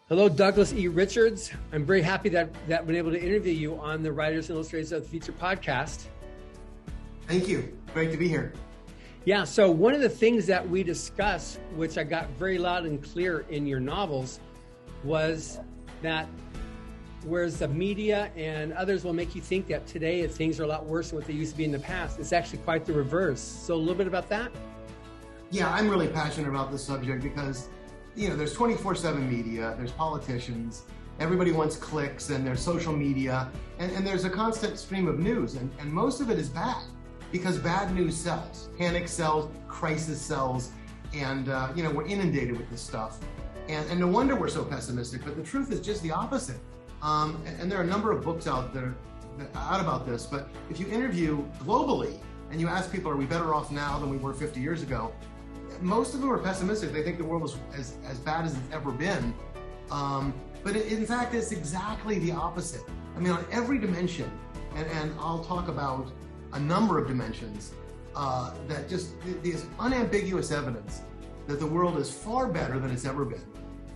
Hello, Douglas E. Richards. I'm very happy that I've been able to interview you on the Writers and Illustrators of the Future podcast. Thank you. Great to be here. Yeah, so one of the things that we discussed, which I got very loud and clear in your novels, was that whereas the media and others will make you think that today things are a lot worse than what they used to be in the past, it's actually quite the reverse. So a little bit about that? Yeah, I'm really passionate about this subject because there's 24/7 media, there's politicians, everybody wants clicks, and there's social media, and there's a constant stream of news, and most of it is bad because bad news sells. Panic sells, crisis sells, and we're inundated with this stuff. And no wonder we're so pessimistic, but the truth is just the opposite. And there are a number of books out there out about this, but if you interview globally and you ask people, are we better off now than we were 50 years ago? Most of them are pessimistic. They think the world is as bad as it's ever been. But in fact, it's exactly the opposite. I mean, on every dimension, and I'll talk about a number of dimensions, that just there's unambiguous evidence that the world is far better than it's ever been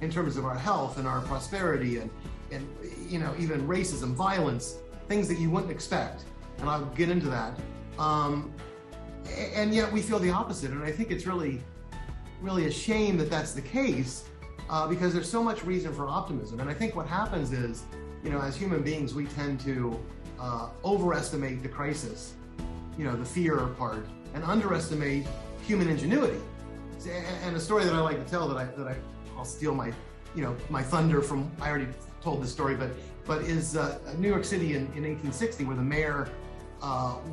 in terms of our health and our prosperity and even racism, violence, things that you wouldn't expect. And I'll get into that. And yet we feel the opposite. And I think it's really a shame that that's the case, because there's so much reason for optimism. And I think what happens is, as human beings, we tend to overestimate the crisis, the fear part, and underestimate human ingenuity. And a story that I like to tell I'll steal my thunder from, I already told this story, but is New York City in 1860, where the mayor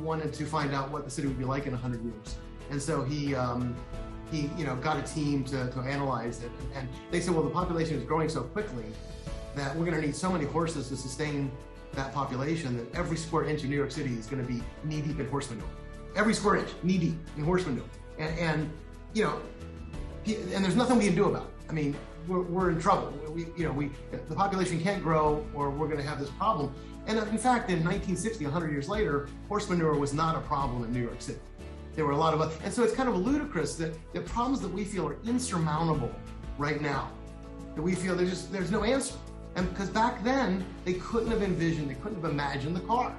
wanted to find out what the city would be like in 100 years. And so he got a team to analyze it. And they said, well, the population is growing so quickly that we're going to need so many horses to sustain that population that every square inch of New York City is going to be knee deep in horse manure. Every square inch, knee deep in horse manure. And there's nothing we can do about it. I mean, we're in trouble. The population can't grow, or we're going to have this problem. And in fact, in 1960, 100 years later, horse manure was not a problem in New York City. There were a lot of, and so it's kind of ludicrous that the problems that we feel are insurmountable right now, that we feel there's no answer. And because back then, they couldn't have envisioned, they couldn't have imagined the car.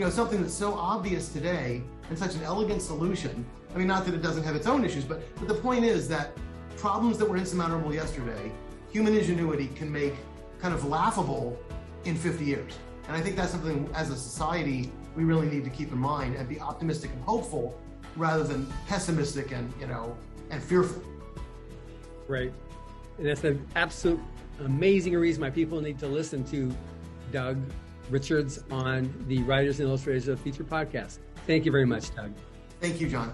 Something that's so obvious today and such an elegant solution. I mean, not that it doesn't have its own issues, but the point is that problems that were insurmountable yesterday, human ingenuity can make kind of laughable in 50 years. And I think that's something as a society we really need to keep in mind and be optimistic and hopeful rather than pessimistic and fearful. Right. And that's an absolute amazing reason why people need to listen to Doug Richards on the Writers and Illustrators of the Future podcast. Thank you very much, Doug. Thank you, John.